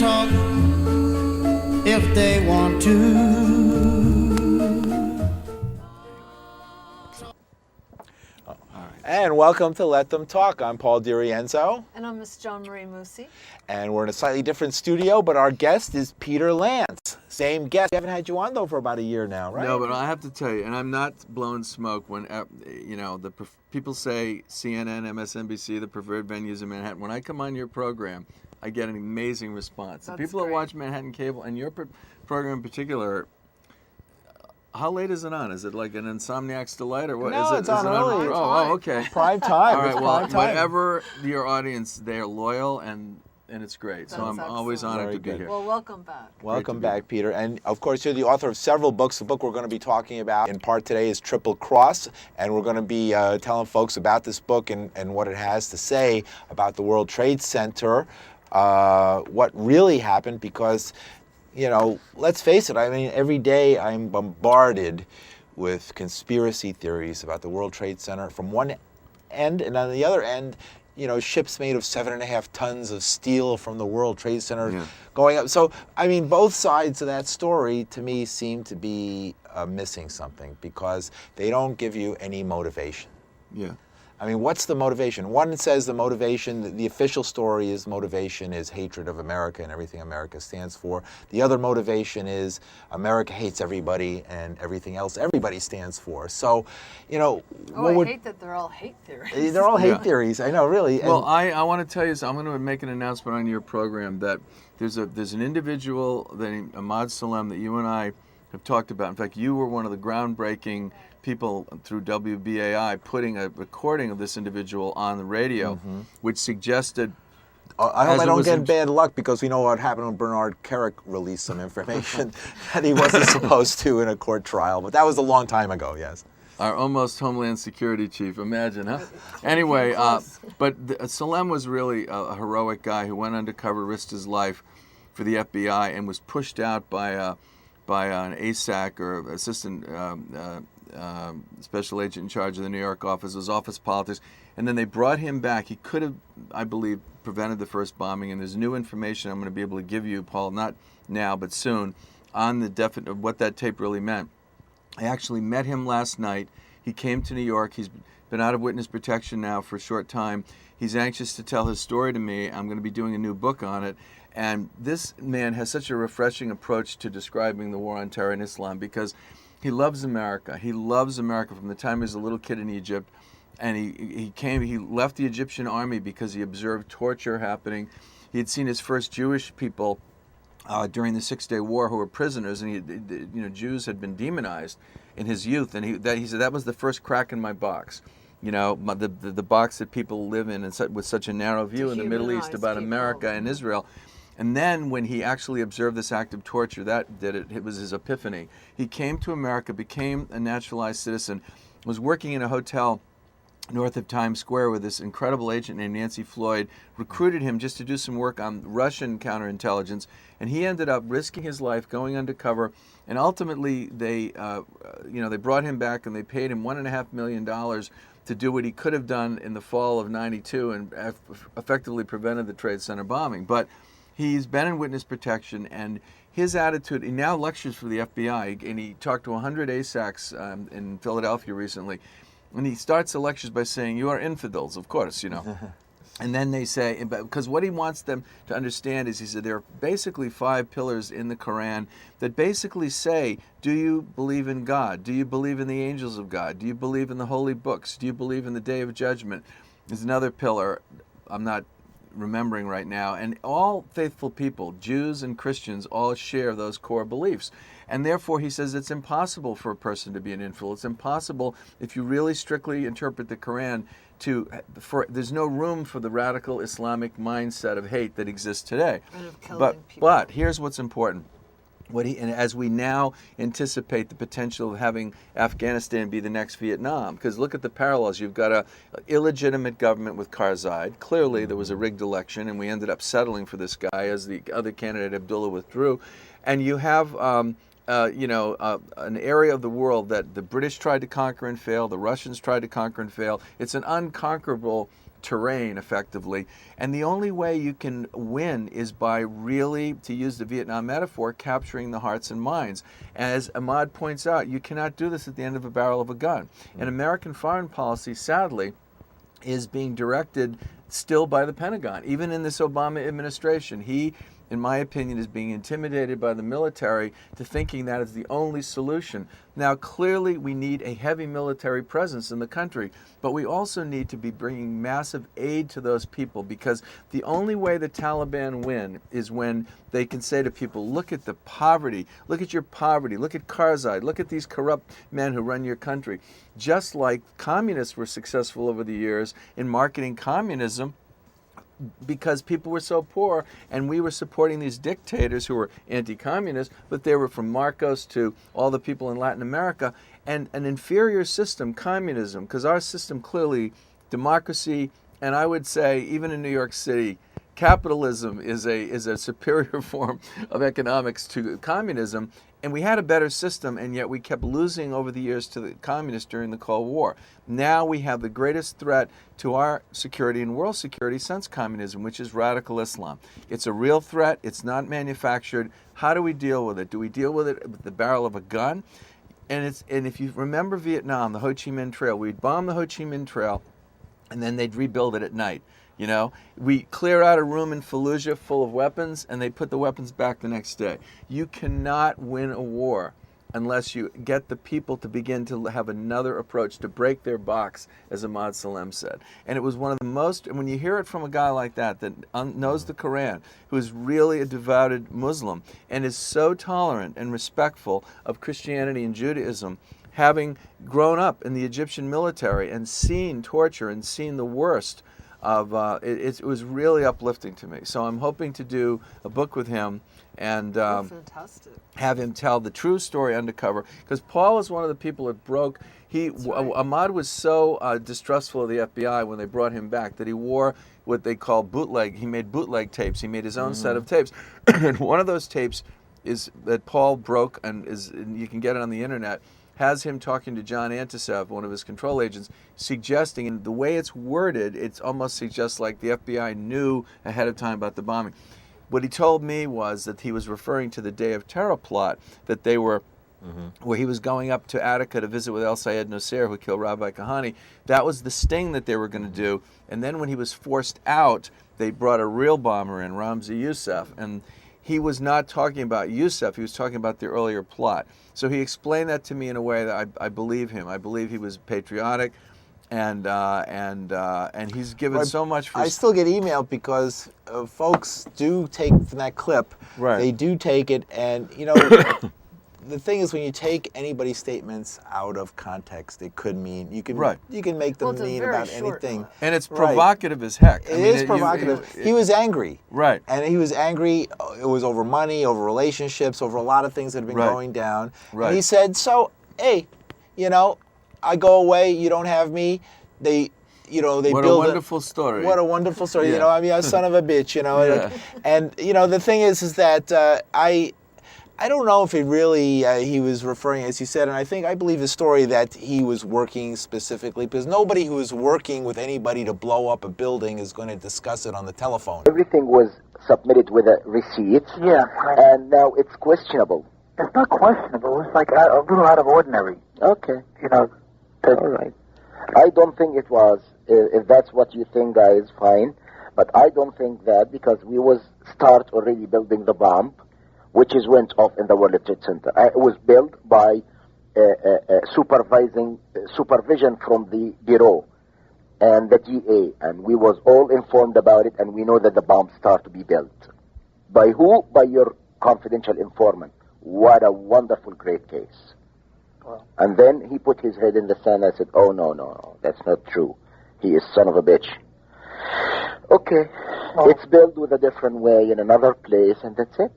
talk if they want to. And welcome to Let Them Talk. I'm Paul DeRienzo. And I'm Miss Joan Marie Moossy. And we're in a slightly different studio, but our guest is Peter Lance. Same guest. We haven't had you on, though, for about a year now, right? No, but I have to tell you, and I'm not blowing smoke when, people say CNN, MSNBC, the preferred venues in Manhattan. When I come on your program, I get an amazing response. The people that watch Manhattan Cable, and your program in particular, how late is it on? Is it like an Insomniac's Delight or what? No, it's on early. Oh, okay. Prime time. All right, well, prime time. whatever your audience, they're loyal and it's great. So I'm always honored to be here. Well, welcome back. Welcome back, Peter. And of course, you're the author of several books. The book we're going to be talking about in part today is Triple Cross, and we're going to be telling folks about this book and what it has to say about the World Trade Center, what really happened, because let's face it, I mean, every day I'm bombarded with conspiracy theories about the World Trade Center from one end, and on the other end, ships made of 7.5 tons of steel from the World Trade Center going up. So, I mean, both sides of that story, to me, seem to be missing something, because they don't give you any motivation. Yeah. I mean, what's the motivation? One says the motivation, the official story is motivation is hatred of America and everything America stands for. The other motivation is America hates everybody and everything else everybody stands for. So, I hate that they're all hate theories. They're all hate theories. I know, really. Well, I want to tell you, so I'm going to make an announcement on your program that there's an individual named Emad Salem that you and I have talked about. In fact, you were one of the groundbreaking people through WBAI putting a recording of this individual on the radio, which suggested... I hope I don't get bad luck, because we know what happened when Bernard Kerik released some information that he wasn't supposed to in a court trial, but that was a long time ago, yes. Our almost Homeland Security chief, imagine, huh? Anyway, but Salem was really a heroic guy who went undercover, risked his life for the FBI, and was pushed out by an ASAC, or assistant special agent in charge of the New York office. His office politics, and then they brought him back. He could have, I believe, prevented the first bombing, and there's new information I'm going to be able to give you, Paul, not now but soon, on the definite of what that tape really meant. I actually met him last night. He came to New York. He's been out of witness protection now for a short time. He's anxious to tell his story to me. I'm going to be doing a new book on it. And this man has such a refreshing approach to describing the war on terror in Islam, because he loves America. He loves America from the time he was a little kid in Egypt. And he left the Egyptian army because he observed torture happening. He had seen his first Jewish people during the Six-Day War who were prisoners, and Jews had been demonized in his youth. And he said, that was the first crack in my box. The box that people live in with such a narrow view in the Middle East about America and Israel. And then when he actually observed this act of torture, that did it. It was his epiphany. He came to America, became a naturalized citizen, was working in a hotel north of Times Square with this incredible agent named Nancy Floyd, recruited him just to do some work on Russian counterintelligence, and he ended up risking his life, going undercover, and ultimately they brought him back and they paid him $1.5 million to do what he could have done in the fall of '92 and effectively prevented the Trade Center bombing. But he's been in witness protection, and his attitude, he now lectures for the FBI, and he talked to 100 ASACs in Philadelphia recently, and he starts the lectures by saying, you are infidels, of course, And then they say, because what he wants them to understand is, he said, there are basically 5 pillars in the Quran that basically say, do you believe in God? Do you believe in the angels of God? Do you believe in the holy books? Do you believe in the day of judgment? There's another pillar, I'm not remembering right now, and all faithful people, Jews and Christians, all share those core beliefs. And therefore, he says, it's impossible for a person to be an infidel. It's impossible, if you really strictly interpret the Quran, there's no room for the radical Islamic mindset of hate that exists today. And of killing people. But here's what's important. And as we now anticipate the potential of having Afghanistan be the next Vietnam, because look at the parallels. You've got an illegitimate government with Karzai. Clearly, there was a rigged election, and we ended up settling for this guy as the other candidate, Abdullah, withdrew. And you have an area of the world that the British tried to conquer and fail, the Russians tried to conquer and fail. It's an unconquerable terrain, effectively. And the only way you can win is by really, to use the Vietnam metaphor, capturing the hearts and minds. As Emad points out, you cannot do this at the end of a barrel of a gun. And American foreign policy, sadly, is being directed still by the Pentagon. Even in this Obama administration, he, in my opinion, is being intimidated by the military to thinking that is the only solution. Now, clearly, we need a heavy military presence in the country, but we also need to be bringing massive aid to those people, because the only way the Taliban win is when they can say to people, look at the poverty, look at your poverty, look at Karzai, look at these corrupt men who run your country. Just like communists were successful over the years in marketing communism, because people were so poor, and we were supporting these dictators who were anti-communist, but they were from Marcos to all the people in Latin America, and an inferior system, communism, because our system clearly, democracy, and I would say even in New York City, capitalism is a superior form of economics to communism, and we had a better system, and yet we kept losing over the years to the communists during the Cold War. Now we have the greatest threat to our security and world security since communism, which is radical Islam. It's a real threat. It's not manufactured. How do we deal with it? Do we deal with it with the barrel of a gun? And if you remember Vietnam, the Ho Chi Minh Trail, we'd bomb the Ho Chi Minh Trail, and then they'd rebuild it at night. You know, we clear out a room in Fallujah full of weapons, and they put the weapons back the next day. You cannot win a war unless you get the people to begin to have another approach, to break their box, as Emad Salem said. And it was one of the most, and when you hear it from a guy like that knows the Quran, who is really a devoted Muslim, and is so tolerant and respectful of Christianity and Judaism, having grown up in the Egyptian military and seen torture and seen the worst of it was really uplifting to me. So I'm hoping to do a book with him and have him tell the true story undercover. Because Paul is one of the people that broke. Emad was so distrustful of the FBI when they brought him back that he wore what they call bootleg. He made bootleg tapes. He made his own set of tapes, and one of those tapes is that Paul broke, and you can get it on the internet. Has him talking to John Antisev, one of his control agents, suggesting, and the way it's worded, it almost suggests like the FBI knew ahead of time about the bombing. What he told me was that he was referring to the Day of Terror plot, that they were, where he was going up to Attica to visit with El Sayed Nasser, who killed Rabbi Kahani. That was the sting that they were going to do. And then when he was forced out, they brought a real bomber in, Ramzi Youssef, and he was not talking about Youssef, he was talking about the earlier plot. So he explained that to me in a way that I believe him. I believe he was patriotic, and he's given so much for... I still get emailed because folks do take from that clip. Right. They do take it, and, you know, the thing is, when you take anybody's statements out of context, it could mean, you can make them mean about anything. And it's provocative as heck. It is provocative. He was angry. Right. And he was angry. It was over money, over relationships, over a lot of things that had been going down. Right. And he said, so, hey, you know, I go away, you don't have me. They build What a wonderful story. What a wonderful story. You know, I mean, a son of a bitch, you know. And, you know, the thing is that I don't know if it really, he was referring, as you said, and I believe the story that he was working specifically, because nobody who is working with anybody to blow up a building is going to discuss it on the telephone. Everything was submitted with a receipt, and now it's questionable. It's not questionable, it's like a little out of ordinary. Okay. You know. All right. I don't think it was. If that's what you think, guys, fine. But I don't think that, because we was start already building the bomb, which is went off in the World Trade Center. It was built by supervision from the Bureau and the DA, and we was all informed about it, and we know that the bomb start to be built. By who? By your confidential informant. What a wonderful, great case. Wow. And then he put his head in the sand and said, oh, no, that's not true. He is son of a bitch. Okay, it's built with a different way in another place, and that's it.